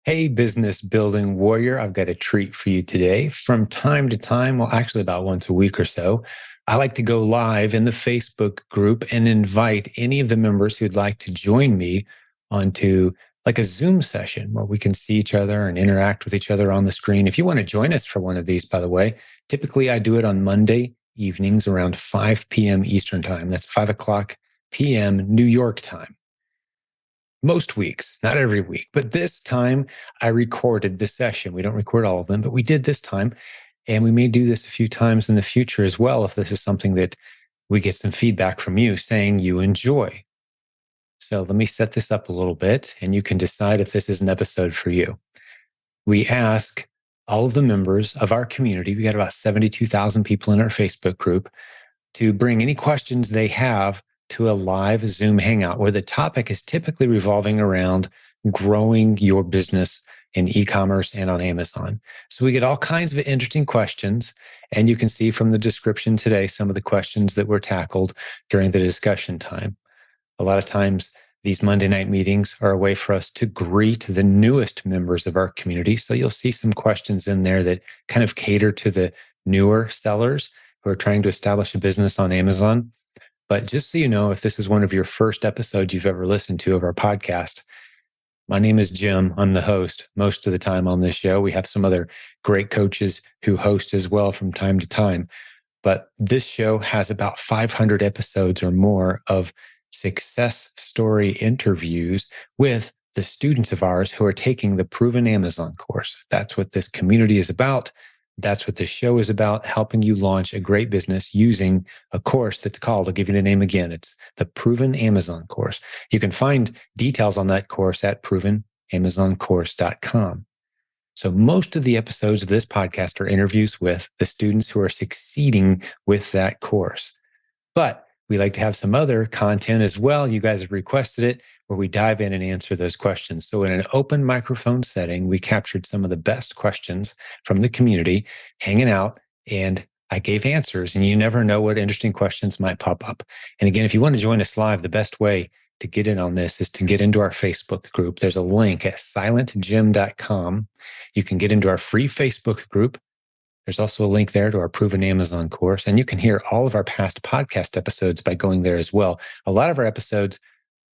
Hey, business building warrior, I've got a treat for you today. From time to time, well, actually about once a week or so, I like to go live in the Facebook group and invite any of the members who'd like to join me onto like a Zoom session where we can see each other and interact with each other on the screen. If you want to join us for one of these, by the way, typically I do it on Monday evenings around 5 p.m. Eastern time. That's 5 o'clock p.m. New York time. Most weeks, not every week, but this time I recorded the session. We don't record all of them, but we did this time. And we may do this a few times in the future as well if this is something that we get some feedback from you saying you enjoy. So let me set this up a little bit and you can decide if this is an episode for you. We ask all of the members of our community, we got about 72,000 people in our Facebook group, to bring any questions they have to a live Zoom hangout where the topic is typically revolving around growing your business in e-commerce and on Amazon. So we get all kinds of interesting questions, and you can see from the description today some of the questions that were tackled during the discussion time. A lot of times, these Monday night meetings are a way for us to greet the newest members of our community. So you'll see some questions in there that kind of cater to the newer sellers who are trying to establish a business on Amazon. But just so you know, if this is one of your first episodes you've ever listened to of our podcast, my name is Jim. I'm the host most of the time on this show. We have some other great coaches who host as well from time to time. But this show has about 500 episodes or more of success story interviews with the students of ours who are taking the Proven Amazon course. That's what this community is about. That's what this show is about, helping you launch a great business using a course that's called, I'll give you the name again, it's the Proven Amazon course. You can find details on that course at provenamazoncourse.com. So most of the episodes of this podcast are interviews with the students who are succeeding with that course. But we like to have some other content as well. You guys have requested it, where we dive in and answer those questions. So in an open microphone setting, we captured some of the best questions from the community hanging out, and I gave answers, and you never know what interesting questions might pop up. And again, if you want to join us live, the best way to get in on this is to get into our Facebook group. There's a link at silentjimdotcom. You can get into our free Facebook group. There's also a link there to our Proven Amazon course, and you can hear all of our past podcast episodes by going there as well. A lot of our episodes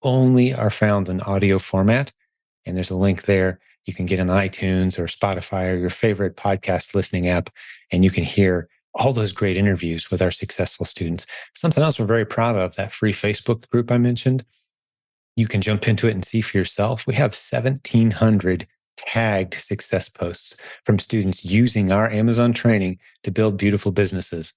only are found in audio format, and there's a link there. You can get on iTunes or Spotify or your favorite podcast listening app, and you can hear all those great interviews with our successful students. Something else we're very proud of, that free Facebook group I mentioned, you can jump into it and see for yourself. We have 1,700 tagged success posts from students using our Amazon training to build beautiful businesses.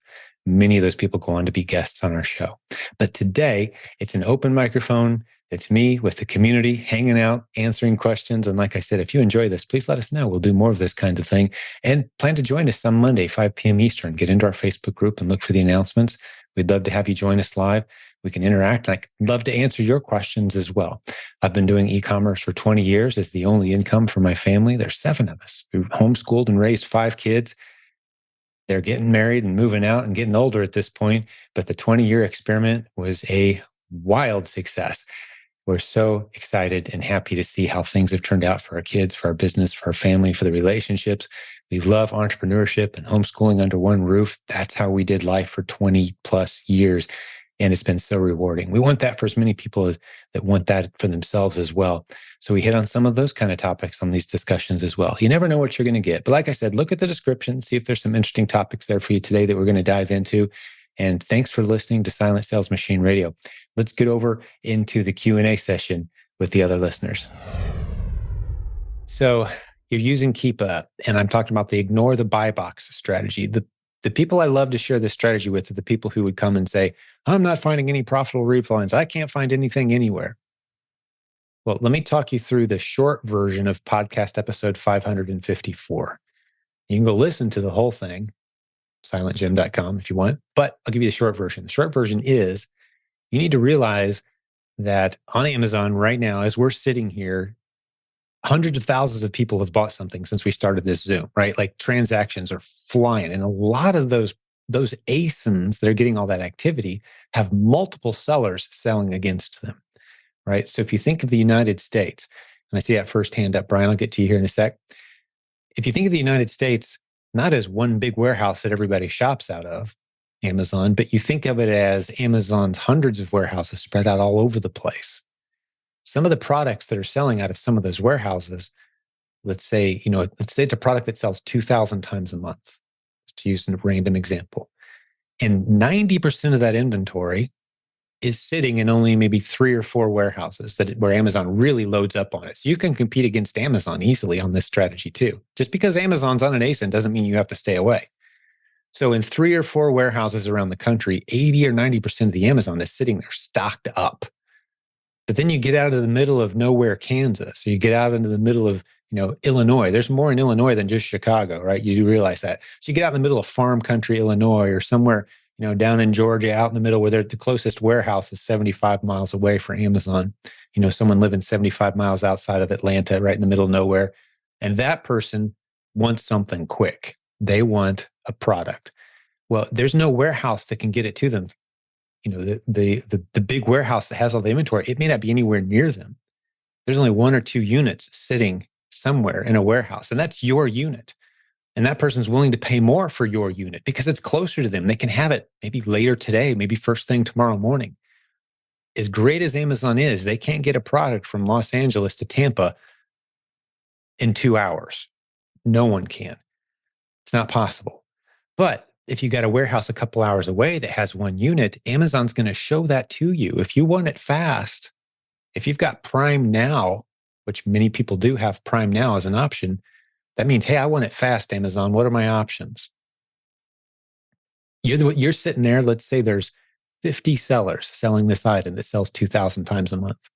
Many of those people go on to be guests on our show. But today, it's an open microphone. It's me with the community hanging out, answering questions. And like I said, if you enjoy this, please let us know. We'll do more of this kind of thing. And plan to join us some Monday, 5 p.m. Eastern. Get into our Facebook group and look for the announcements. We'd love to have you join us live. We can interact. I'd love to answer your questions as well. I've been doing e-commerce for 20 years as the only income for my family. There's 7 of us. We homeschooled and raised 5 kids. They're getting married and moving out and getting older at this point. But the 20-year experiment was a wild success. We're so excited and happy to see how things have turned out for our kids, for our business, for our family, for the relationships. We love entrepreneurship and homeschooling under one roof. That's how we did life for 20 plus years. And it's been so rewarding. We want that for as many people that want that for themselves as well. So we hit on some of those kind of topics on these discussions as well. You never know what you're going to get. But like I said, look at the description, see if there's some interesting topics there for you today that we're going to dive into. And thanks for listening to Silent Sales Machine Radio. Let's get over into the Q&A session with the other listeners. So you're using Keepa, and I'm talking about the ignore the buy box strategy. The people I love to share this strategy with are the people who would come and say, I'm not finding any profitable replines. I can't find anything anywhere. Well, let me talk you through the short version of podcast episode 554. You can go listen to the whole thing, silentjim.com if you want, but I'll give you the short version. The short version is you need to realize that on Amazon right now, as we're sitting here, hundreds of thousands of people have bought something since we started this Zoom, right? Like transactions are flying. And a lot of those ASINs that are getting all that activity have multiple sellers selling against them, right? So if you think of the United States, And I see that first hand up, Brian. I'll get to you here in a sec. If you think of the United States, not as one big warehouse that everybody shops out of, Amazon, but you think of it as Amazon's hundreds of warehouses spread out all over the place. Some of the products that are selling out of some of those warehouses, let's say it's a product that sells 2,000 times a month, just to use a random example. And 90% of that inventory is sitting in only maybe 3 or 4 warehouses where Amazon really loads up on it. So you can compete against Amazon easily on this strategy too. Just because Amazon's on an ASIN doesn't mean you have to stay away. So in 3 or 4 warehouses around the country, 80 or 90% of the Amazon is sitting there stocked up. But then you get out of the middle of nowhere, Kansas, or you get out into the middle of Illinois. There's more in Illinois than just Chicago, right? You do realize that. So you get out in the middle of farm country, Illinois, or somewhere down in Georgia, out in the middle where the closest warehouse is 75 miles away for Amazon. Someone living 75 miles outside of Atlanta, right in the middle of nowhere. And that person wants something quick. They want a product. Well, there's no warehouse that can get it to them. The big warehouse that has all the inventory, it may not be anywhere near them. There's only 1 or 2 units sitting somewhere in a warehouse, and that's your unit. And that person's willing to pay more for your unit because it's closer to them. They can have it maybe later today, maybe first thing tomorrow morning. As great as Amazon is, they can't get a product from Los Angeles to Tampa in 2 hours. No one can. It's not possible. But if you got a warehouse a couple hours away that has 1 unit, Amazon's going to show that to you. If you want it fast, if you've got Prime Now, which many people do have Prime Now as an option, that means, hey, I want it fast, Amazon. What are my options? You're sitting there. Let's say there's 50 sellers selling this item that sells 2,000 times a month.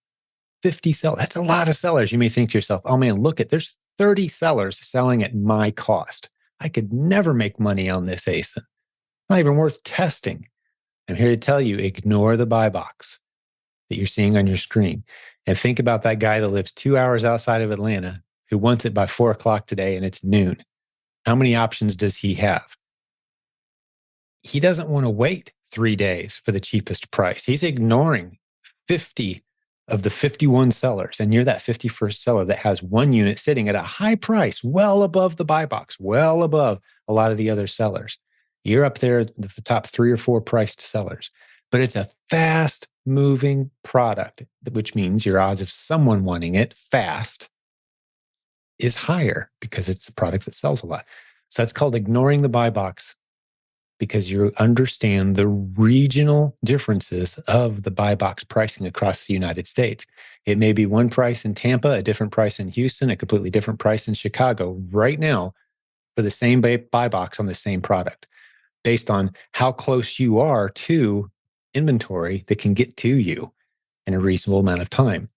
50 sellers. That's a lot of sellers. You may think to yourself, oh man, there's 30 sellers selling at my cost. I could never make money on this ASIN. Not even worth testing. I'm here to tell you, ignore the buy box that you're seeing on your screen. And think about that guy that lives 2 hours outside of Atlanta who wants it by 4 o'clock today and it's noon. How many options does he have? He doesn't want to wait 3 days for the cheapest price. He's ignoring 50 of the 51 sellers. And you're that 51st seller that has 1 unit sitting at a high price, well above the buy box, well above a lot of the other sellers. You're up there with the top 3 or 4 priced sellers. But it's a fast moving product, which means your odds of someone wanting it fast is higher because it's a product that sells a lot. So that's called ignoring the buy box because you understand the regional differences of the buy box pricing across the United States. It may be one price in Tampa, a different price in Houston, a completely different price in Chicago right now for the same buy box on the same product based on how close you are to inventory that can get to you in a reasonable amount of time.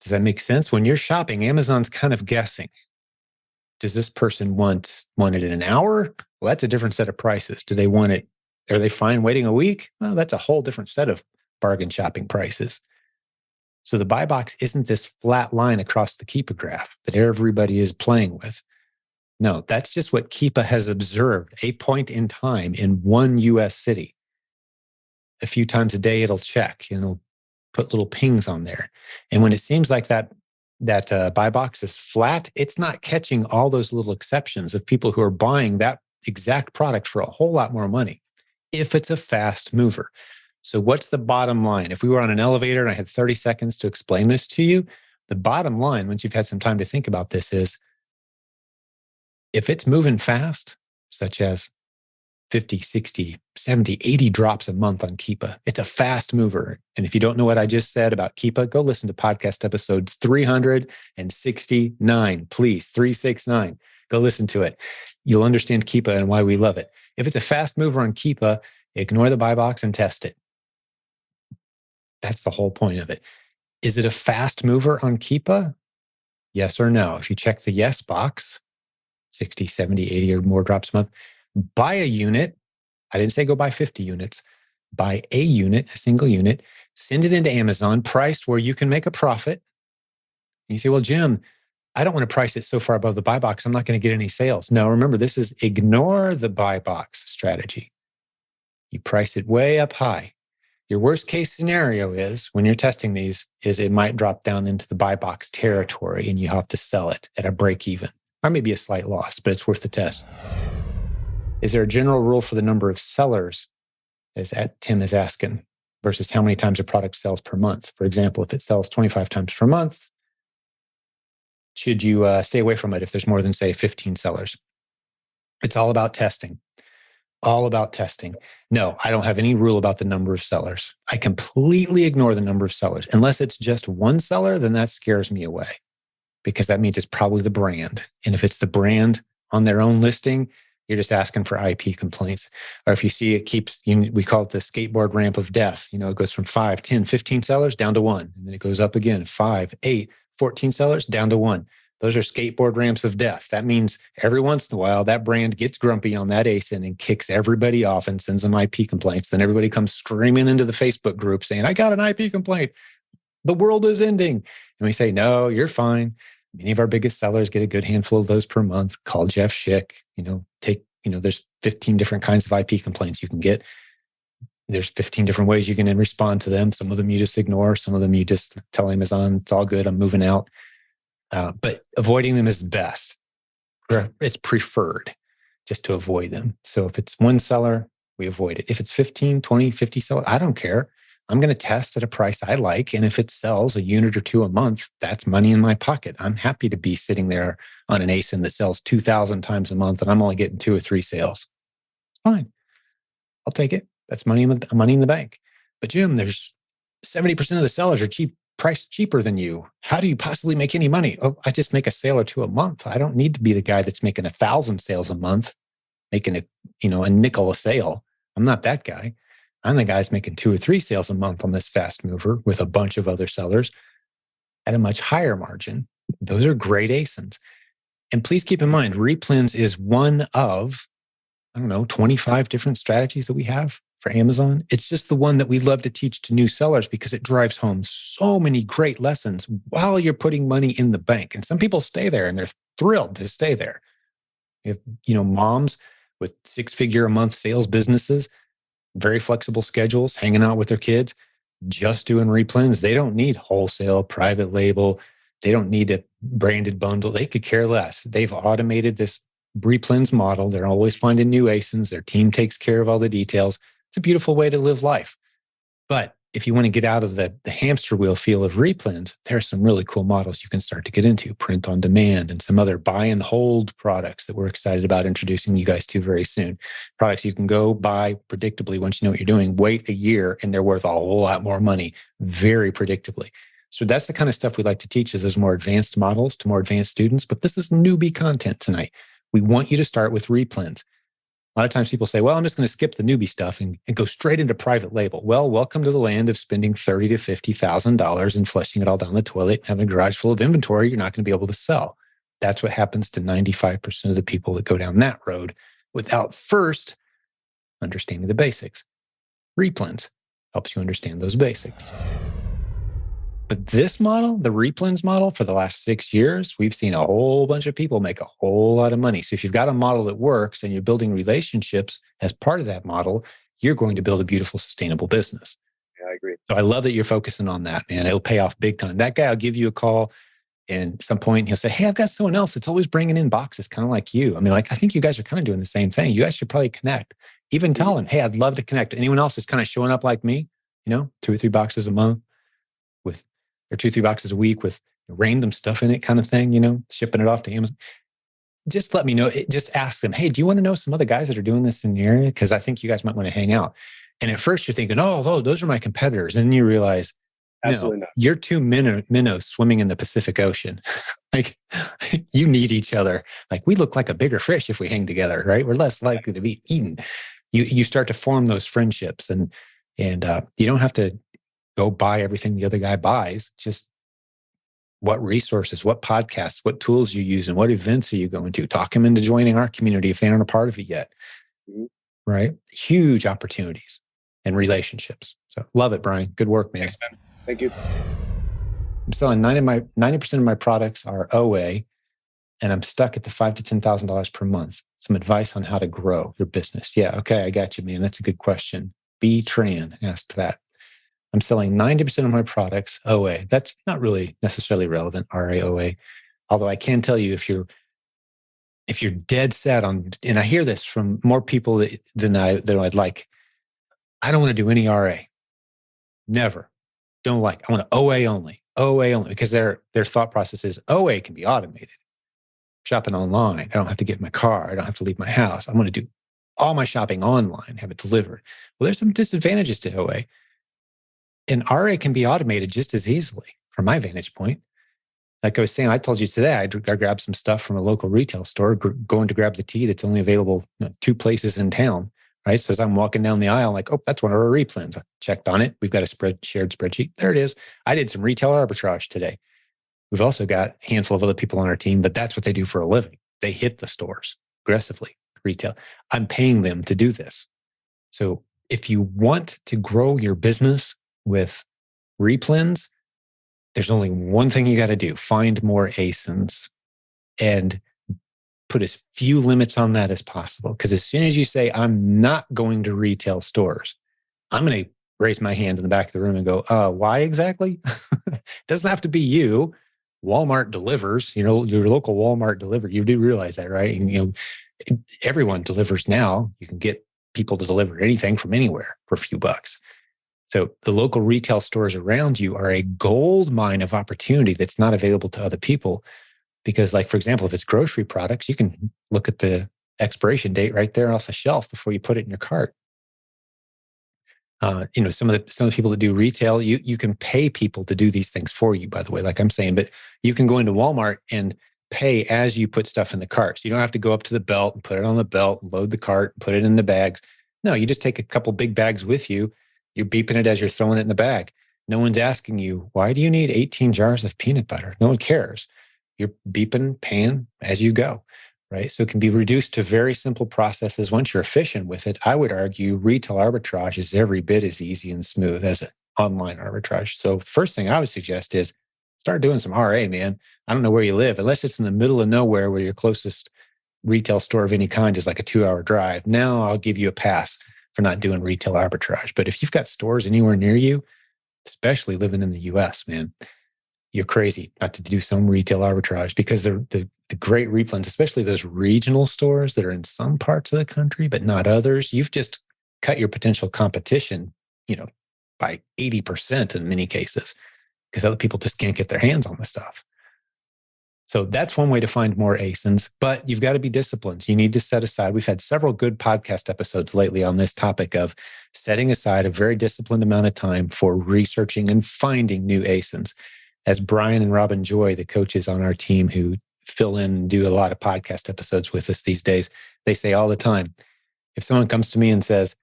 Does that make sense? When you're shopping, Amazon's kind of guessing. Does this person want it in an hour? Well, that's a different set of prices. Do they want it? Are they fine waiting a week? Well, that's a whole different set of bargain shopping prices. So the buy box isn't this flat line across the Keepa graph that everybody is playing with. No, that's just what Keepa has observed, a point in time in one US city. A few times a day, it'll check and it'll put little pings on there. And when it seems like that buy box is flat, it's not catching all those little exceptions of people who are buying that exact product for a whole lot more money if it's a fast mover. So what's the bottom line? If we were on an elevator and I had 30 seconds to explain this to you, the bottom line, once you've had some time to think about this, is if it's moving fast, such as 50, 60, 70, 80 drops a month on Keepa, it's a fast mover. And if you don't know what I just said about Keepa, go listen to podcast episode 369, please, 369. Go listen to it. You'll understand Keepa and why we love it. If it's a fast mover on Keepa, ignore the buy box and test it. That's the whole point of it. Is it a fast mover on Keepa? Yes or no? If you check the yes box, 60, 70, 80 or more drops a month, buy a unit. I didn't say go buy 50 units. Buy a unit, a single unit, send it into Amazon, priced where you can make a profit. And you say, well, Jim, I don't want to price it so far above the buy box, I'm not going to get any sales. No, remember, this is ignore the buy box strategy. You price it way up high. Your worst case scenario is when you're testing these is it might drop down into the buy box territory and you have to sell it at a break even or maybe a slight loss, but it's worth the test. Is there a general rule for the number of sellers, as Tim is asking, versus how many times a product sells per month? For example, if it sells 25 times per month, should you stay away from it if there's more than, say, 15 sellers? It's all about testing. All about testing. No, I don't have any rule about the number of sellers. I completely ignore the number of sellers. Unless it's just one seller, then that scares me away because that means it's probably the brand. And if it's the brand on their own listing, you're just asking for IP complaints. Or if you see it keeps, we call it the skateboard ramp of death. It goes from 5, 10, 15 sellers down to 1. And then it goes up again, 5, 8, 14 sellers down to 1. Those are skateboard ramps of death. That means every once in a while, that brand gets grumpy on that ASIN and kicks everybody off and sends them IP complaints. Then everybody comes screaming into the Facebook group saying, I got an IP complaint. The world is ending. And we say, no, you're fine. Many of our biggest sellers get a good handful of those per month. Call Jeff Schick, there's 15 different kinds of IP complaints you can get. There's 15 different ways you can respond to them. Some of them you just ignore. Some of them you just tell Amazon, it's all good. I'm moving out. But avoiding them is best. It's preferred just to avoid them. So if it's one seller, we avoid it. If it's 15, 20, 50 sellers, I don't care. I'm going to test at a price I like. And if it sells a unit or two a month, that's money in my pocket. I'm happy to be sitting there on an ASIN that sells 2,000 times a month and I'm only getting 2 or 3 sales. It's fine. I'll take it. That's money in the bank. But Jim, there's 70% of the sellers are priced cheaper than you. How do you possibly make any money? Oh, I just make a sale or two a month. I don't need to be the guy that's making 1,000 sales a month, making a nickel a sale. I'm not that guy. I'm the guy that's making 2 or 3 sales a month on this fast mover with a bunch of other sellers at a much higher margin. Those are great ASINs. And please keep in mind, replens is one of, 25 different strategies that we have for Amazon. It's just the one that we love to teach to new sellers because it drives home so many great lessons while you're putting money in the bank. And some people stay there and they're thrilled to stay there. You have, moms with 6-figure a month sales businesses, very flexible schedules, hanging out with their kids, just doing replens. They don't need wholesale, private label. They don't need a branded bundle. They could care less. They've automated this replens model. They're always finding new ASINs. Their team takes care of all the details. It's a beautiful way to live life. But if you want to get out of the hamster wheel feel of replens, there are some really cool models you can start to get into, print on demand and some other buy and hold products that we're excited about introducing you guys to very soon. Products you can go buy predictably once you know what you're doing, wait a year, and they're worth a whole lot more money very predictably. So that's the kind of stuff we like to teach is those more advanced models to more advanced students. But this is newbie content tonight. We want you to start with replens. A lot of times people say, well, I'm just going to skip the newbie stuff and go straight into private label. Well, welcome to the land of spending $30,000 to $50,000 and flushing it all down the toilet and having a garage full of inventory you're not going to be able to sell. That's what happens to 95% of the people that go down that road without first understanding the basics. Replens helps you understand those basics. But this model, the replens model, for the last 6 years, we've seen a whole bunch of people make a whole lot of money. So if you've got a model that works and you're building relationships as part of that model, you're going to build a beautiful, sustainable business. Yeah, I agree. So I love that you're focusing on that, man. It'll pay off big time. That guy will give you a call and at some point he'll say, hey, I've got someone else that's always bringing in boxes, kind of like you. I think you guys are kind of doing the same thing. You guys should probably connect. Even tell him, hey, I'd love to connect. Anyone else is kind of showing up like me, 2 or 3 boxes a month or 2 or 3 boxes a week with random stuff in it kind of thing, shipping it off to Amazon. Just let me know. Just ask them, hey, do you want to know some other guys that are doing this in the area? Because I think you guys might want to hang out. And at first you're thinking, oh, those are my competitors. And then you realize, absolutely not. You're 2 minnows swimming in the Pacific Ocean. Like you need each other. Like we look like a bigger fish if we hang together, right? We're less likely to be eaten. You start to form those friendships and you don't have to go buy everything the other guy buys. Just what resources, what podcasts, what tools you use, and what events are you going to? Talk them into joining our community if they aren't a part of it yet. Mm-hmm. Right? Huge opportunities and relationships. So love it, Brian. Good work, man. Thanks, man. Thank you. I'm selling 90% of my products are OA, and I'm stuck at the $5,000 to $10,000 per month. Some advice on how to grow your business. Yeah, okay, I got you, man. That's a good question. B. Tran asked that. I'm selling 90% of my products OA. That's not really necessarily relevant, RA, OA. Although I can tell you, if you're dead set on, and I hear this from more people than I'd like, I don't want to do any RA. Never. Don't like. I want to OA only. OA only, because their thought process is OA can be automated. Shopping online. I don't have to get in my car. I don't have to leave my house. I want to do all my shopping online, have it delivered. Well, there's some disadvantages to OA. And RA can be automated just as easily from my vantage point. Like I was saying, I told you today, I grabbed some stuff from a local retail store, going to grab the tea that's only available 2 places in town, right? So as I'm walking down the aisle, I'm like, oh, that's one of our replens. I checked on it. We've got a shared spreadsheet. There it is. I did some retail arbitrage today. We've also got a handful of other people on our team that's what they do for a living. They hit the stores aggressively, retail. I'm paying them to do this. So if you want to grow your business with replens, there's only one thing you got to do: find more ASINs and put as few limits on that as possible. Because as soon as you say, I'm not going to retail stores, I'm going to raise my hand in the back of the room and go, why exactly? It doesn't have to be you. Walmart delivers, your local Walmart delivers. You do realize that, right? And, everyone delivers now. You can get people to deliver anything from anywhere for a few bucks. So the local retail stores around you are a gold mine of opportunity that's not available to other people. Because, like, for example, if it's grocery products, you can look at the expiration date right there off the shelf before you put it in your cart. Some of the people that do retail, you can pay people to do these things for you, by the way, like I'm saying, but you can go into Walmart and pay as you put stuff in the cart. So you don't have to go up to the belt and put it on the belt, load the cart, put it in the bags. No, you just take a couple big bags with you. You're beeping it as you're throwing it in the bag. No one's asking you, why do you need 18 jars of peanut butter? No one cares. You're beeping, paying as you go, right? So it can be reduced to very simple processes. Once you're efficient with it, I would argue retail arbitrage is every bit as easy and smooth as online arbitrage. So the first thing I would suggest is start doing some RA, man. I don't know where you live, unless it's in the middle of nowhere where your closest retail store of any kind is like a 2-hour drive. Now I'll give you a pass for not doing retail arbitrage. But if you've got stores anywhere near you, especially living in the US, man, you're crazy not to do some retail arbitrage, because the great replens, especially those regional stores that are in some parts of the country but not others, you've just cut your potential competition, by 80% in many cases, because other people just can't get their hands on the stuff. So that's one way to find more ASINs, but you've got to be disciplined. You need to set aside. We've had several good podcast episodes lately on this topic of setting aside a very disciplined amount of time for researching and finding new ASINs. As Brian and Robin Joy, the coaches on our team who fill in and do a lot of podcast episodes with us these days, they say all the time, if someone comes to me and says,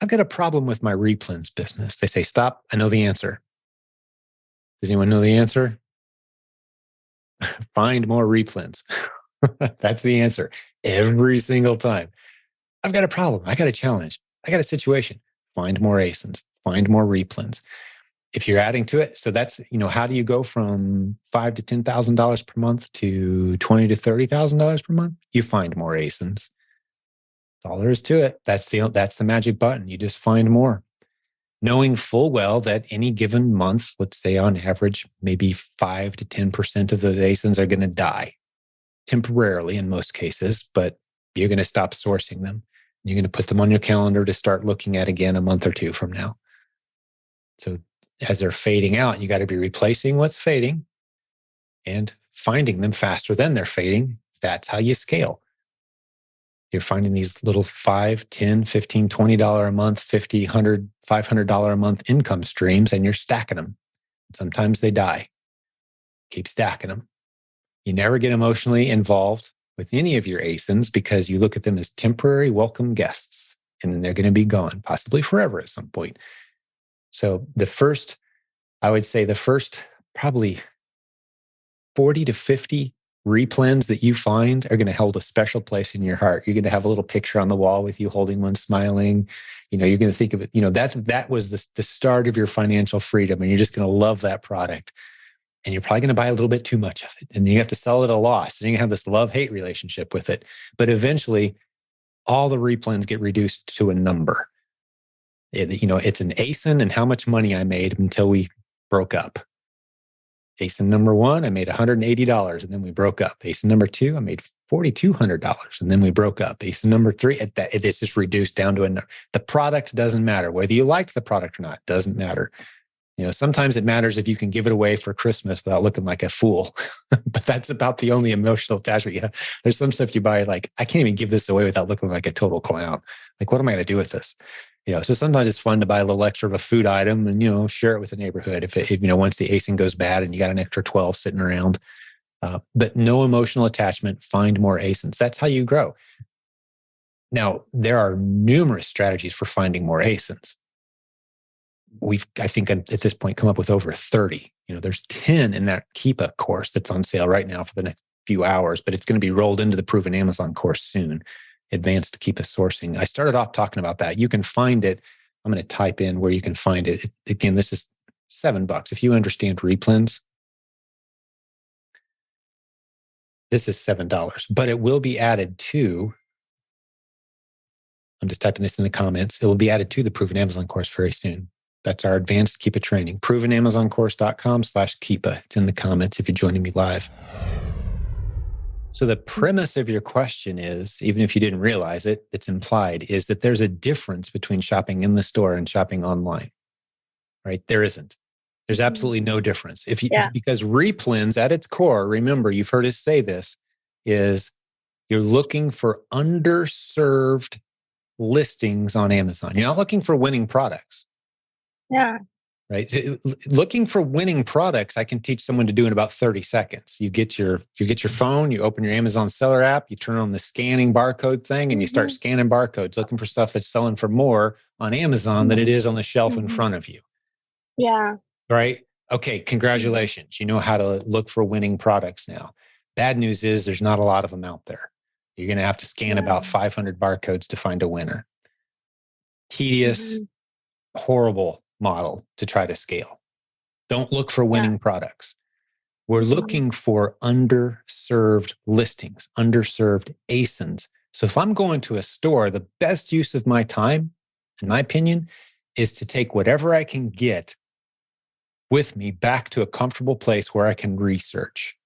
I've got a problem with my replens business, they say, stop, I know the answer. Does anyone know the answer? Find more replens. That's the answer every single time. I've got a problem. I got a challenge. I got a situation. Find more ASINs. Find more replens. If you're adding to it, so that's, how do you go from $5,000 to $10,000 per month to $20,000 to $30,000 per month? You find more ASINs. That's all there is to it. That's the magic button. You just find more. Knowing full well that any given month, let's say on average, maybe 5 to 10% of those ASINs are going to die temporarily in most cases, but you're going to stop sourcing them. You're going to put them on your calendar to start looking at again a month or two from now. So as they're fading out, you got to be replacing what's fading and finding them faster than they're fading. That's how you scale. You're finding these little $5, $10, $15, $20 a month, $50, $100, $500 a month income streams, and you're stacking them. Sometimes they die. Keep stacking them. You never get emotionally involved with any of your ASINs because you look at them as temporary welcome guests, and then they're going to be gone, possibly forever at some point. So I would say the first probably 40 to 50 replens that you find are going to hold a special place in your heart. You're going to have a little picture on the wall with you holding one, smiling. You're going to think of it, that was the start of your financial freedom, and you're just going to love that product. And you're probably going to buy a little bit too much of it. And then you have to sell it at a loss. And you have this love-hate relationship with it. But eventually, all the replens get reduced to a number. It's an ASIN and how much money I made until we broke up. ASIN number one, I made $180 and then we broke up. ASIN number two, I made $4,200 and then we broke up. ASIN number three, it's just reduced down to the product doesn't matter. Whether you liked the product or not, doesn't matter. Sometimes it matters if you can give it away for Christmas without looking like a fool. But that's about the only emotional attachment you have. There's some stuff you buy, like, I can't even give this away without looking like a total clown. Like, what am I going to do with this? So sometimes it's fun to buy a little extra of a food item and, share it with the neighborhood. If once the ASIN goes bad and you got an extra 12 sitting around, but no emotional attachment, find more ASINs. That's how you grow. Now, there are numerous strategies for finding more ASINs. I think at this point, come up with over 30. There's 10 in that Keepa course that's on sale right now for the next few hours, but it's going to be rolled into the Proven Amazon course soon. Advanced Keepa sourcing. I started off talking about that. You can find it. I'm going to type in where you can find it. Again, this is $7. If you understand replens, this is $7, but it will be added to, I'm just typing this in the comments. It will be added to the Proven Amazon course very soon. That's our advanced Keepa training. ProvenAmazonCourse.com/Keepa. It's in the comments if you're joining me live. So the premise of your question is, even if you didn't realize it, it's implied, is that there's a difference between shopping in the store and shopping online, right? There isn't. There's absolutely no difference. Because replens at its core, remember, you've heard us say this, is you're looking for underserved listings on Amazon. You're not looking for winning products. Yeah. Right. Looking for winning products, I can teach someone to do in about 30 seconds. You get your phone, you open your Amazon seller app, you turn on the scanning barcode thing, and you start scanning barcodes, looking for stuff that's selling for more on Amazon than it is on the shelf in front of you. Yeah. Right. Okay. Congratulations. You know how to look for winning products now. Bad news is there's not a lot of them out there. You're going to have to scan about 500 barcodes to find a winner. Tedious, horrible model to try to scale. Don't look for winning products. We're looking for underserved listings, underserved ASINs. So if I'm going to a store, the best use of my time, in my opinion, is to take whatever I can get with me back to a comfortable place where I can research.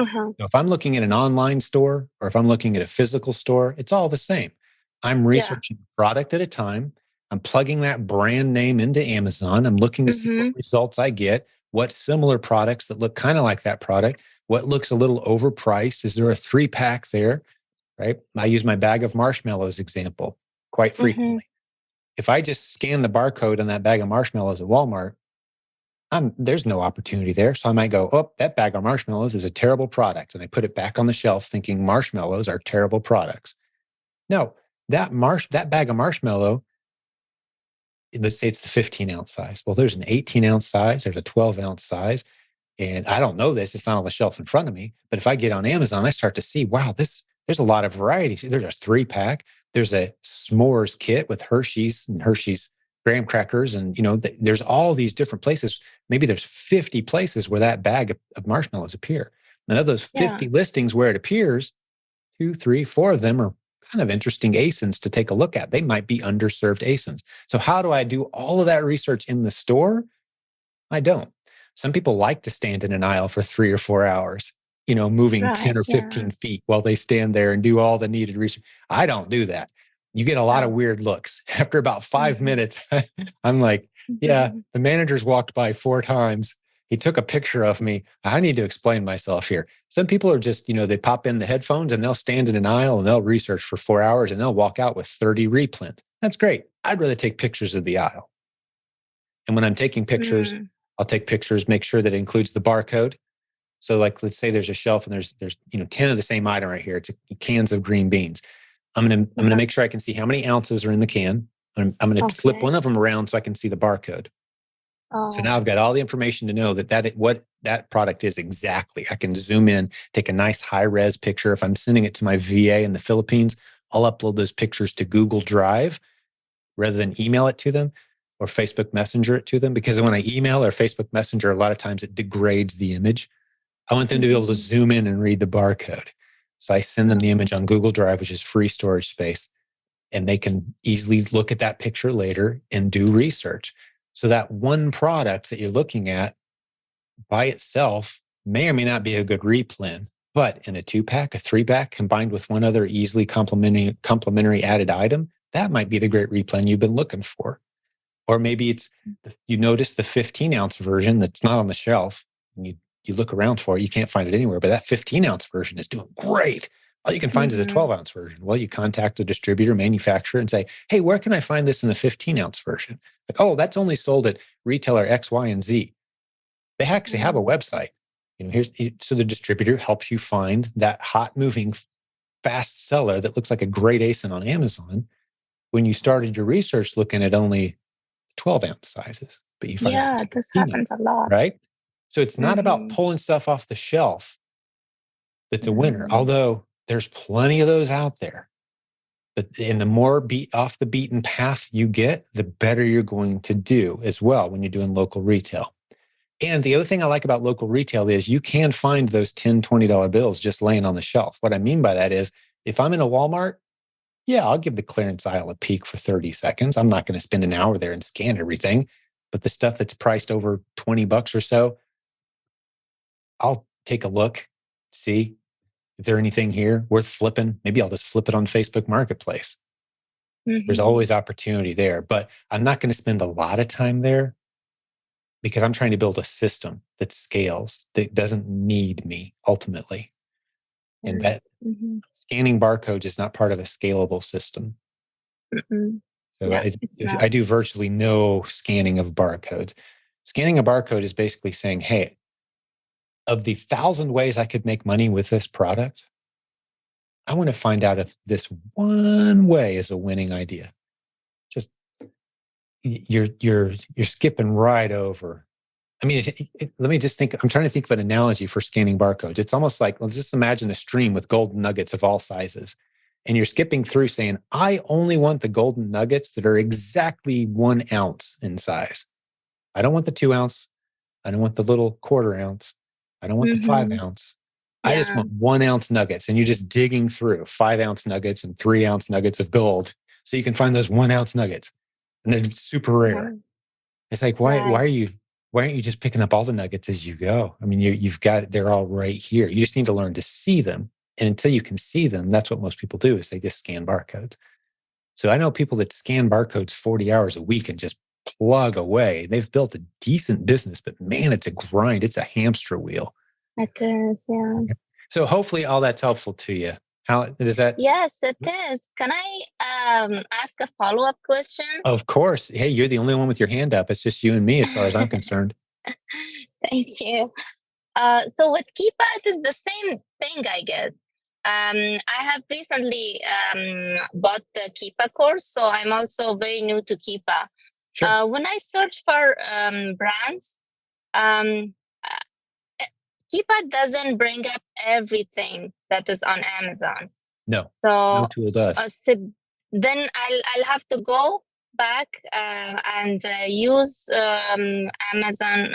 So if I'm looking at an online store or if I'm looking at a physical store, it's all the same. I'm researching a product at a time. I'm plugging that brand name into Amazon. I'm looking to see what results I get, what similar products that look kind of like that product, what looks a little overpriced. Is there a 3-pack there, right? I use my bag of marshmallows example quite frequently. If I just scan the barcode on that bag of marshmallows at Walmart, there's no opportunity there. So I might go, oh, that bag of marshmallows is a terrible product. And I put it back on the shelf thinking marshmallows are terrible products. No, that bag of marshmallow, let's say it's the 15-ounce size. Well, there's an 18-ounce size. There's a 12-ounce size. And I don't know this. It's not on the shelf in front of me. But if I get on Amazon, I start to see, wow, there's a lot of varieties. There's a 3-pack. There's a s'mores kit with Hershey's and Hershey's graham crackers. And, there's all these different places. Maybe there's 50 places where that bag of marshmallows appear. And of those 50 listings where it appears, 2, 3, 4 of them are kind of interesting ASINs to take a look at. They might be underserved ASINs. So how do I do all of that research in the store? I don't. Some people like to stand in an aisle for 3 or 4 hours, moving 10 or 15 feet while they stand there and do all the needed research. I don't do that. You get a lot of weird looks. After about 5 minutes, I'm like, yeah, the manager's walked by 4 times. He took a picture of me. I need to explain myself here. Some people are just, they pop in the headphones and they'll stand in an aisle and they'll research for 4 hours and they'll walk out with 30 replints. That's great. I'd rather take pictures of the aisle. And when I'm taking pictures, I'll take pictures, make sure that it includes the barcode. So like, let's say there's a shelf and there's 10 of the same item right here. It's cans of green beans. I'm going to make sure I can see how many ounces are in the can. I'm going to flip one of them around so I can see the barcode. So now I've got all the information to know what that product is exactly. I can zoom in, take a nice high-res picture. If I'm sending it to my VA in the Philippines, I'll upload those pictures to Google Drive rather than email it to them or Facebook Messenger it to them. Because when I email or Facebook Messenger, a lot of times it degrades the image. I want them to be able to zoom in and read the barcode. So I send them the image on Google Drive, which is free storage space. and they can easily look at that picture later and do research. So that one product that you're looking at by itself may or may not be a good replen, but in a 2-pack, a 3-pack, combined with one other easily complementary added item, that might be the great replen you've been looking for. Or maybe it's, you notice the 15-ounce version that's not on the shelf, and you look around for it, you can't find it anywhere, but that 15-ounce version is doing great. All you can find is a 12-ounce version. Well, you contact a distributor, manufacturer, and say, hey, where can I find this in the 15-ounce version? Like, oh, that's only sold at retailer X, Y, and Z. They actually have a website. So the distributor helps you find that hot moving, fast seller that looks like a great ASIN on Amazon when you started your research looking at only 12-ounce sizes, but you find this happens a lot. Right? So it's not about pulling stuff off the shelf that's a winner, although there's plenty of those out there. But the more off the beaten path you get, the better you're going to do as well when you're doing local retail. And the other thing I like about local retail is you can find those $10, $20 bills just laying on the shelf. What I mean by that is if I'm in a Walmart, yeah, I'll give the clearance aisle a peek for 30 seconds. I'm not going to spend an hour there and scan everything. But the stuff that's priced over $20 or so, I'll take a look, see if there's anything here worth flipping. Maybe I'll just flip it on Facebook Marketplace. There's always opportunity there. But I'm not going to spend a lot of time there because I'm trying to build a system that scales, that doesn't need me ultimately. And that scanning barcodes is not part of a scalable system. So I do virtually no scanning of barcodes. Scanning a barcode is basically saying, hey, of the 1,000 ways I could make money with this product, I want to find out if this one way is a winning idea. Just you're skipping right over. I mean, let me just think. I'm trying to think of an analogy for scanning barcodes. It's almost like, let's just imagine a stream with golden nuggets of all sizes. And you're skipping through saying, I only want the golden nuggets that are exactly 1 ounce in size. I don't want the 2 ounce. I don't want the little 1/4 ounce. I don't want the 5 ounce. I just want 1 ounce nuggets. And you're just digging through 5 ounce nuggets and 3 ounce nuggets of gold. So you can find those 1 ounce nuggets. And they're super rare. It's like, why aren't you just picking up all the nuggets as you go? I mean, you've got, they're all right here. You just need to learn to see them. And until you can see them, that's what most people do is they just scan barcodes. So I know people that scan barcodes 40 hours a week and just plug away. They've built a decent business, but man, it's a grind. It's a hamster wheel. It is, yeah. So hopefully all that's helpful to you. How does that? Yes, it is. Can I ask a follow-up question? Of course. Hey, you're the only one with your hand up. It's just you and me as far as I'm concerned. Thank you. So with Keepa, it is the same thing, I guess. I have recently bought the Keepa course, so I'm also very new to Keepa. Sure. When I search for brands, Keepa doesn't bring up everything that is on Amazon. No, So, no tool does. so then I'll have to go back and use Amazon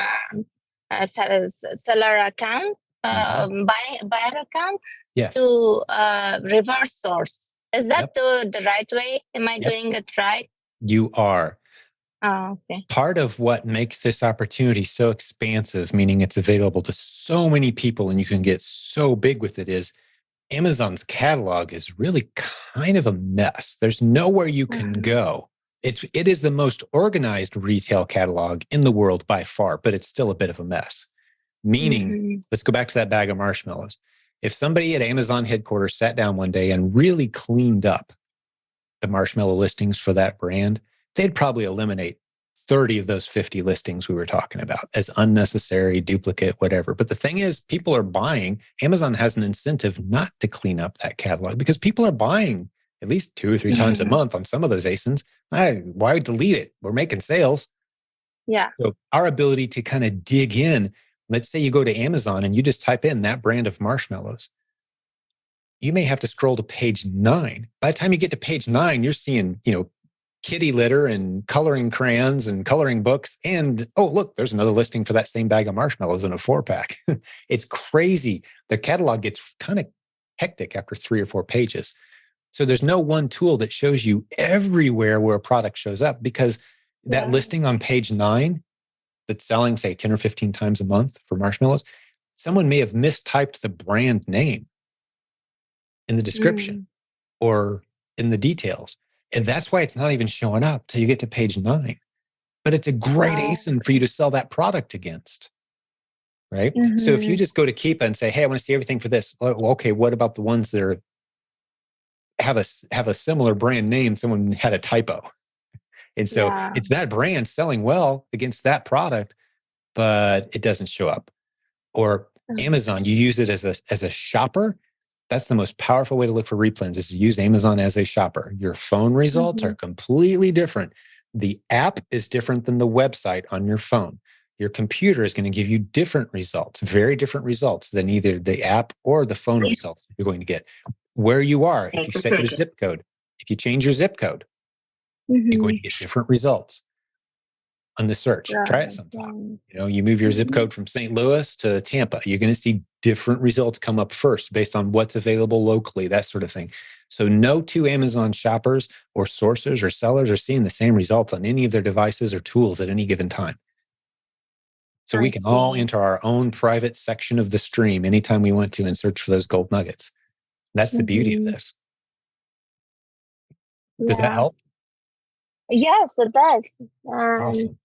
seller account, buyer account Yes. to reverse source. Is that the right way? Am I doing it right? You are. Oh, okay. Part of what makes this opportunity so expansive, meaning it's available to so many people and you can get so big with it, is Amazon's catalog is really kind of a mess. There's nowhere you can go. It is the most organized retail catalog in the world by far, but it's still a bit of a mess. Meaning, let's go back to that bag of marshmallows. If somebody at Amazon headquarters sat down one day and really cleaned up the marshmallow listings for that brand, they'd probably eliminate 30 of those 50 listings we were talking about as unnecessary, duplicate, whatever. But the thing is, people are buying. Amazon has an incentive not to clean up that catalog because people are buying at least 2 or 3 times a month on some of those ASINs. Why delete it? We're making sales. Yeah. So our ability to kind of dig in, let's say you go to Amazon and you just type in that brand of marshmallows. You may have to scroll to page 9. By the time you get to page 9, you're seeing, kitty litter and coloring crayons and coloring books. And, oh, look, there's another listing for that same bag of marshmallows in a 4-pack. It's crazy. The catalog gets kind of hectic after 3 or 4 pages. So there's no one tool that shows you everywhere where a product shows up, because that listing on page 9 that's selling, say, 10 or 15 times a month for marshmallows, someone may have mistyped the brand name in the description or in the details. And that's why it's not even showing up till you get to page 9. But it's a great ASIN for you to sell that product against, right? So if you just go to Keepa and say, hey, I want to see everything for this. Well, okay, what about the ones that have a similar brand name? Someone had a typo. And so it's that brand selling well against that product, but it doesn't show up. Or Amazon, you use it as a shopper. That's the most powerful way to look for replens, is to use Amazon as a shopper. Your phone results are completely different. The app is different than the website on your phone. Your computer is going to give you different results, very different results than either the app or the phone results that you're going to get. Where you are, if you set your zip code, if you change your zip code, you're going to get different results on the search. Try it sometime. You move your zip code from St. Louis to Tampa, you're going to see different results come up first based on what's available locally, that sort of thing. So no two Amazon shoppers or sourcers or sellers are seeing the same results on any of their devices or tools at any given time. So we can all enter our own private section of the stream anytime we want to and search for those gold nuggets. That's the beauty of this. Does that help? Yes, it does. Awesome.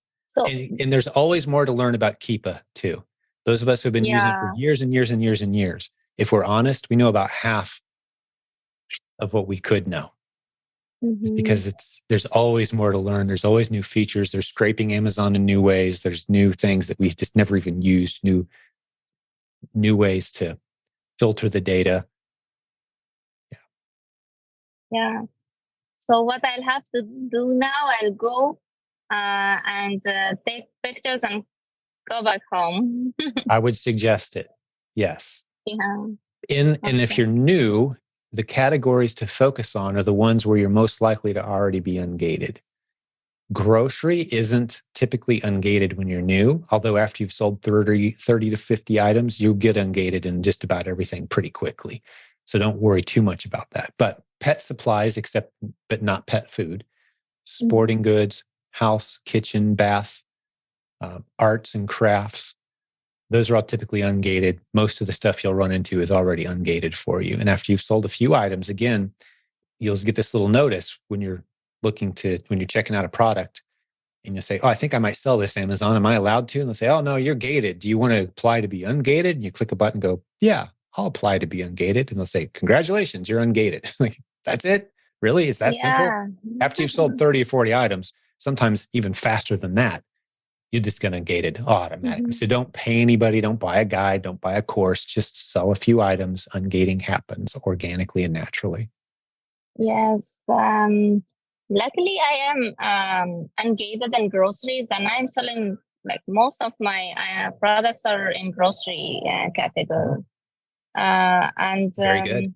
And there's always more to learn about Keepa too. Those of us who've been using it for years and years and years and years, if we're honest, we know about half of what we could know. Because there's always more to learn. There's always new features. There's scraping Amazon in new ways. There's new things that we've just never even used, new ways to filter the data. Yeah. So what I'll have to do now, I'll go and take pictures and go back home. I would suggest it. Yes. Yeah. And if you're new, the categories to focus on are the ones where you're most likely to already be ungated. Grocery isn't typically ungated when you're new, although after you've sold 30 to 50 items, you'll get ungated in just about everything pretty quickly. So don't worry too much about that. But pet supplies, but not pet food, sporting goods, house, kitchen, bath, arts and crafts, those are all typically ungated. Most of the stuff you'll run into is already ungated for you. And after you've sold a few items, again, you'll get this little notice when you're checking out a product, and you'll say, oh, I think I might sell this, Amazon. Am I allowed to? And they'll say, oh, no, you're gated. Do you want to apply to be ungated? And you click a button and go, yeah, I'll apply to be ungated. And they'll say, congratulations, you're ungated. Like, that's it? Really? Is that simple? After you've sold 30 or 40 items, sometimes even faster than that, you're just going to gate it automatically. So don't pay anybody, don't buy a guide, don't buy a course, just sell a few items. Ungating happens organically and naturally. Yes. Luckily, I am ungated in groceries, and I'm selling, like, most of my products are in grocery category. And very good.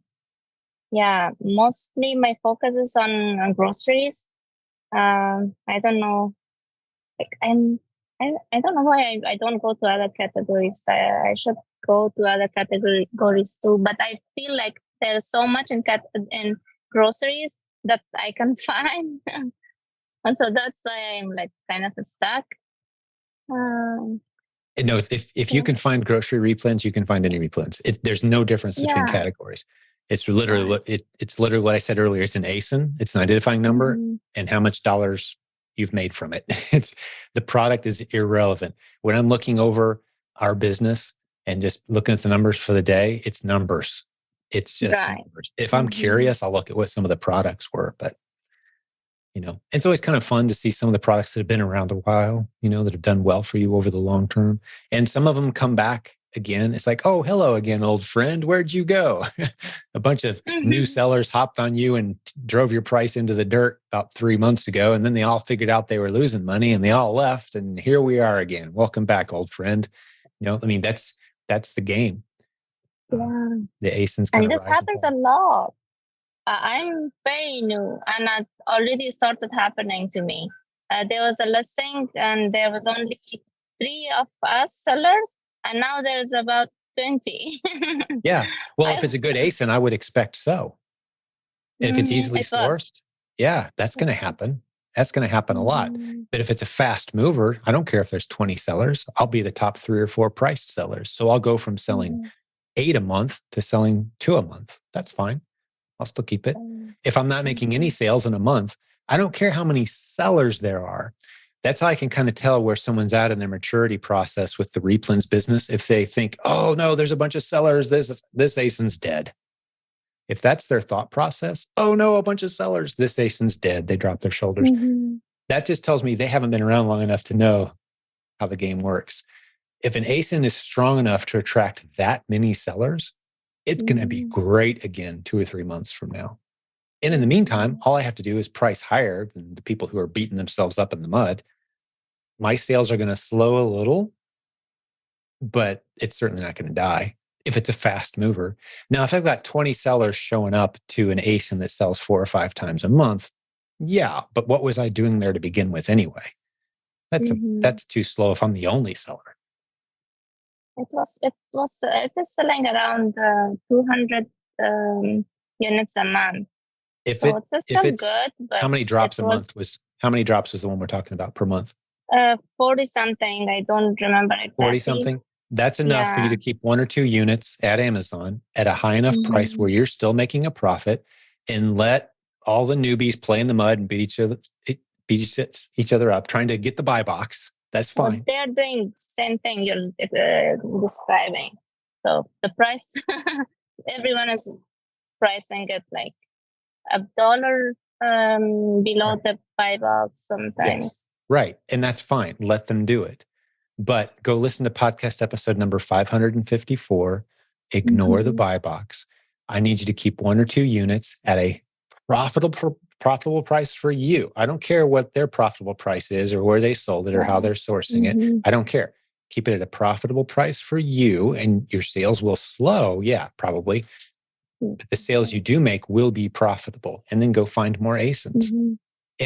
Yeah, mostly my focus is on groceries. I don't know. Like, I don't know why I don't go to other categories. I should go to other categories too. But I feel like there's so much in groceries that I can find. And so that's why I'm like kind of stuck. No, if you can find grocery replens, you can find any replens. There's no difference between categories. It's literally what I said earlier. It's an ASIN. It's an identifying number and how much dollars you've made from it. The product is irrelevant. When I'm looking over our business and just looking at the numbers for the day, it's numbers. It's just numbers. If I'm curious, I'll look at what some of the products were. But it's always kind of fun to see some of the products that have been around a while, that have done well for you over the long term. And some of them come back again. It's like, oh, hello again, old friend. Where'd you go? A bunch of new sellers hopped on you and drove your price into the dirt about 3 months ago. And then they all figured out they were losing money and they all left. And here we are again. Welcome back, old friend. That's the game. Yeah. The ASINs and this happens a lot. I'm very new, and it already started happening to me. There was a listing, and there was only 3 of us sellers, and now there's about 20. Yeah. Well, if it's a good ASIN, I would expect so. And if it's easily It was. sourced, yeah, that's going to happen. That's going to happen a lot. Mhm. But if it's a fast mover, I don't care if there's 20 sellers. I'll be the top 3 or 4 priced sellers. So I'll go from selling Mhm. 8 a month to selling 2 a month. That's fine. I'll still keep it. If I'm not making any sales in a month, I don't care how many sellers there are. That's how I can kind of tell where someone's at in their maturity process with the replens business. If they think, oh no, there's a bunch of sellers, this ASIN's dead. If that's their thought process, oh no, a bunch of sellers, this ASIN's dead. They drop their shoulders. Mhm. That just tells me they haven't been around long enough to know how the game works. If an ASIN is strong enough to attract that many sellers, it's going to be great again 2 or 3 months from now. And in the meantime, all I have to do is price higher than the people who are beating themselves up in the mud. My sales are going to slow a little, but it's certainly not going to die if it's a fast mover. Now, if I've got 20 sellers showing up to an ASIN that sells 4 or 5 times a month, yeah, but what was I doing there to begin with anyway? That's too slow if I'm the only seller. It is selling around 200 units a month. So it's still good, but how many drops a month was the one we're talking about per month? 40 something. I don't remember exactly. 40 something. That's enough for you to keep 1 or 2 units at Amazon at a high enough price where you're still making a profit, and let all the newbies play in the mud and beat each other up, trying to get the buy box. That's fine. Well, they're doing the same thing you're describing. So the price, everyone is pricing it like $1 below the buy box sometimes. Yes. Right. And that's fine. Let them do it. But go listen to podcast episode number 554. Ignore the buy box. I need you to keep 1 or 2 units at a profitable price for you. I don't care what their profitable price is or where they sold it or how they're sourcing it. I don't care. Keep it at a profitable price for you, and your sales will slow. Yeah, probably. But the sales you do make will be profitable, and then go find more ASINs. And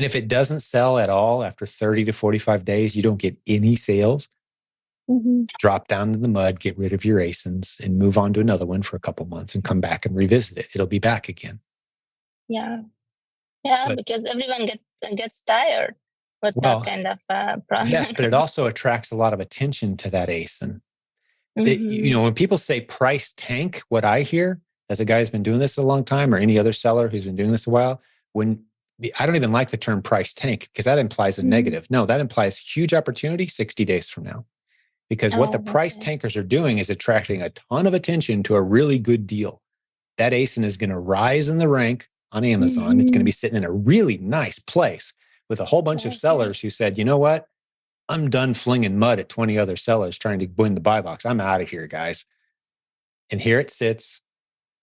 if it doesn't sell at all after 30 to 45 days, you don't get any sales, drop down to the mud, get rid of your ASINs, and move on to another one for a couple months and come back and revisit it. It'll be back again. Yeah. Yeah, because everyone gets tired with that kind of product. Yes, but it also attracts a lot of attention to that ASIN. When people say price tank, what I hear as a guy who's been doing this a long time, or any other seller who's been doing this a while, I don't even like the term price tank, because that implies a negative. No, that implies huge opportunity 60 days from now. Because what the price tankers are doing is attracting a ton of attention to a really good deal. That ASIN is going to rise in the rank on Amazon. It's going to be sitting in a really nice place with a whole bunch of sellers who said, you know what? I'm done flinging mud at 20 other sellers trying to win the buy box. I'm out of here, guys. And here it sits,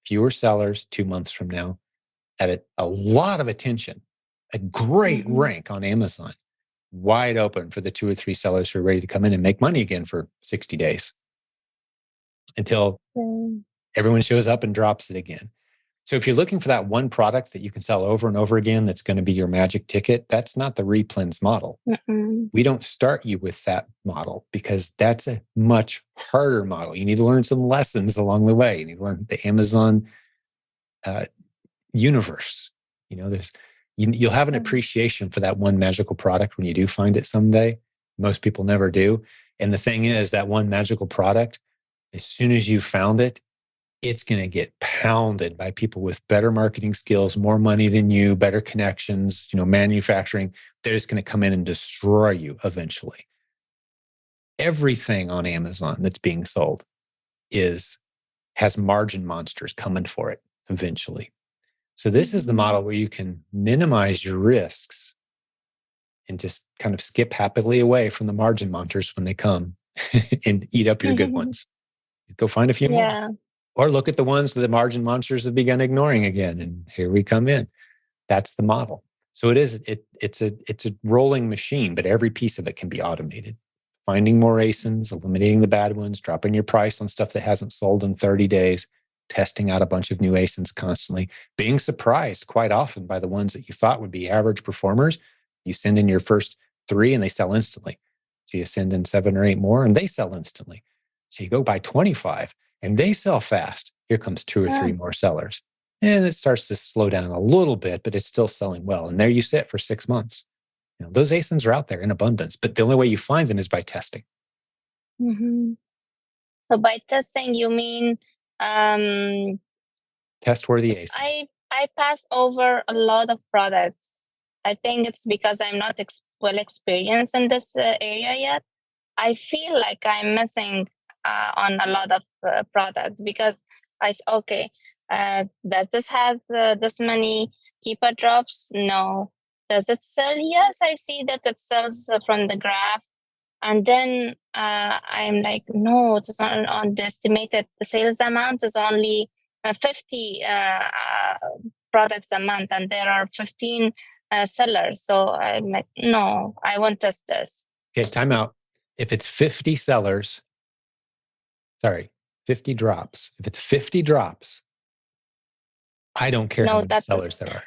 fewer sellers 2 months from now, at a lot of attention, a great rank on Amazon, wide open for the 2 or 3 sellers who are ready to come in and make money again for 60 days until everyone shows up and drops it again. So if you're looking for that one product that you can sell over and over again, that's going to be your magic ticket, that's not the replens model. We don't start you with that model, because that's a much harder model. You need to learn some lessons along the way. You need to learn the Amazon universe. You'll have an appreciation for that one magical product when you do find it someday. Most people never do. And the thing is, that one magical product, as soon as you found it, it's going to get pounded by people with better marketing skills, more money than you, better connections, manufacturing. They're just going to come in and destroy you eventually. Everything on Amazon that's being sold has margin monsters coming for it eventually. So this is the model where you can minimize your risks and just kind of skip happily away from the margin monsters when they come and eat up your good ones. Go find a few more. Or look at the ones that the margin monsters have begun ignoring again, and here we come in. That's the model. So it's a rolling machine, but every piece of it can be automated. Finding more ASINs, eliminating the bad ones, dropping your price on stuff that hasn't sold in 30 days, testing out a bunch of new ASINs constantly, being surprised quite often by the ones that you thought would be average performers. You send in your first 3 and they sell instantly. So you send in 7 or 8 more and they sell instantly. So you go buy 25 and they sell fast. Here comes 2 or 3 more sellers. and it starts to slow down a little bit, but it's still selling well. And there you sit for 6 months. Those ASINs are out there in abundance, but the only way you find them is by testing. Mm-hmm. So by testing, you mean test-worthy ASINs. I pass over a lot of products. I think it's because I'm not well experienced in this area yet. I feel like I'm missing on a lot of products because okay, does this have this many keeper drops? No. Does it sell? Yes, I see that it sells from the graph. And then I'm like, no, it's on the estimated sales amount is only 50 products a month, and there are 15 sellers. So I'm like, no, I won't test this. Okay, time out. If it's 50 sellers, 50 drops. If it's 50 drops, I don't care how many sellers there are.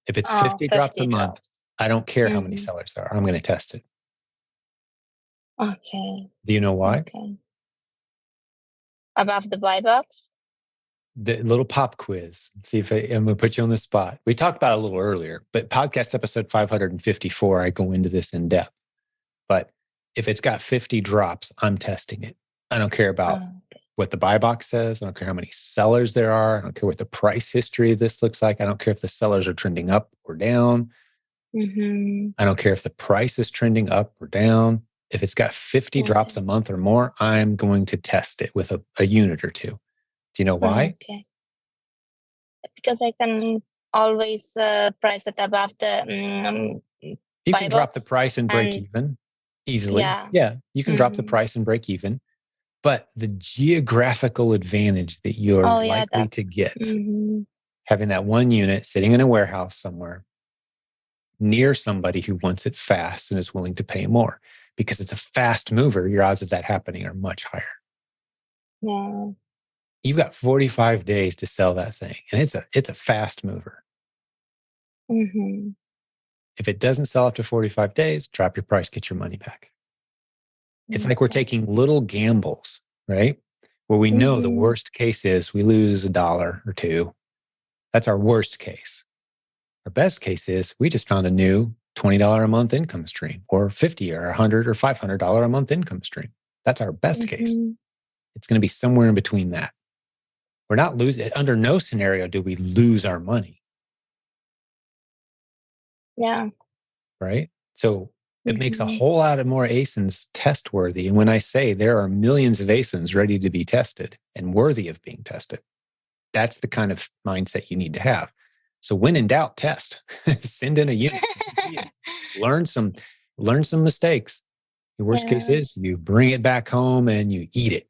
If it's 50 drops a month, I don't care how many sellers there are. I'm going to test it. Okay. Do you know why? Okay. Above the buy box? The little pop quiz. See if I'm going to put you on the spot. We talked about it a little earlier, but podcast episode 554, I go into this in depth. But if it's got 50 drops, I'm testing it. I don't care about what the buy box says. I don't care how many sellers there are. I don't care what the price history of this looks like. I don't care if the sellers are trending up or down. Mm-hmm. I don't care if the price is trending up or down. If it's got 50 drops a month or more, I'm going to test it with a unit or two. Do you know why? Okay. Because I can always price it above the you can drop the price and break even easily. Yeah, you can drop the price and break even. But the geographical advantage that you're likely to get, having that one unit sitting in a warehouse somewhere near somebody who wants it fast and is willing to pay more, because it's a fast mover, your odds of that happening are much higher. Yeah. You've got 45 days to sell that thing, and it's a fast mover. Mm-hmm. If it doesn't sell after 45 days, drop your price, get your money back. It's like we're taking little gambles, right? Where we know the worst case is we lose $1 or $2. That's our worst case. Our best case is we just found a new $20 a month income stream, or $50 or $100 or $500 a month income stream. That's our best case. It's going to be somewhere in between that. We're not losing. Under no scenario do we lose our money. Yeah. Right? So it makes a whole lot of more ASINs test worthy. And when I say there are millions of ASINs ready to be tested and worthy of being tested, that's the kind of mindset you need to have. So when in doubt, test. Send in a unit. Learn some mistakes. The worst case is you bring it back home and you eat it.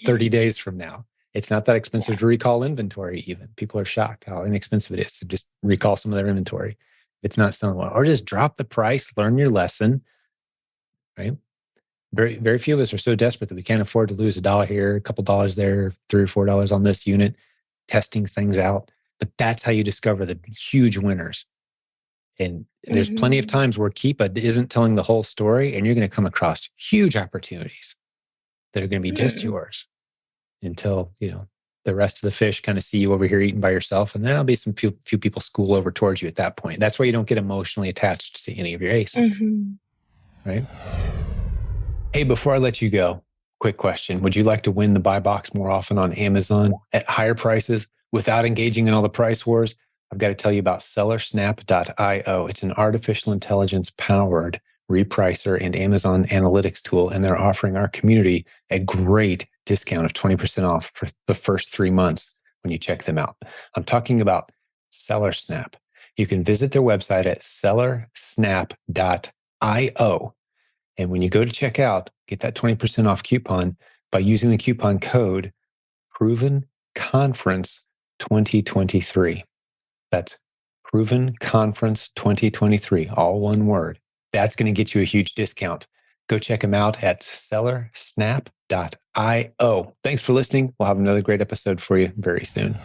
30 days from now. It's not that expensive to recall inventory even. People are shocked how inexpensive it is to just recall some of their inventory. It's not selling well. Or just drop the price, learn your lesson, right? Very, very few of us are so desperate that we can't afford to lose $1 here, a couple dollars there, $3 or $4 on this unit, testing things out. But that's how you discover the huge winners. And there's plenty of times where Keepa isn't telling the whole story, and you're going to come across huge opportunities that are going to be just yours until, the rest of the fish kind of see you over here eating by yourself. And there'll be some few people school over towards you at that point. That's why you don't get emotionally attached to any of your ASINs, right? Hey, before I let you go, quick question. Would you like to win the buy box more often on Amazon at higher prices without engaging in all the price wars? I've got to tell you about sellersnap.io. It's an artificial intelligence powered repricer and Amazon analytics tool, and they're offering our community a great discount of 20% off for the first 3 months when you check them out. I'm talking about SellerSnap. You can visit their website at sellersnap.io. And when you go to check out, get that 20% off coupon by using the coupon code Proven Conference 2023. That's Proven Conference 2023, all one word. That's going to get you a huge discount. Go check them out at sellersnap.io. Thanks for listening. We'll have another great episode for you very soon.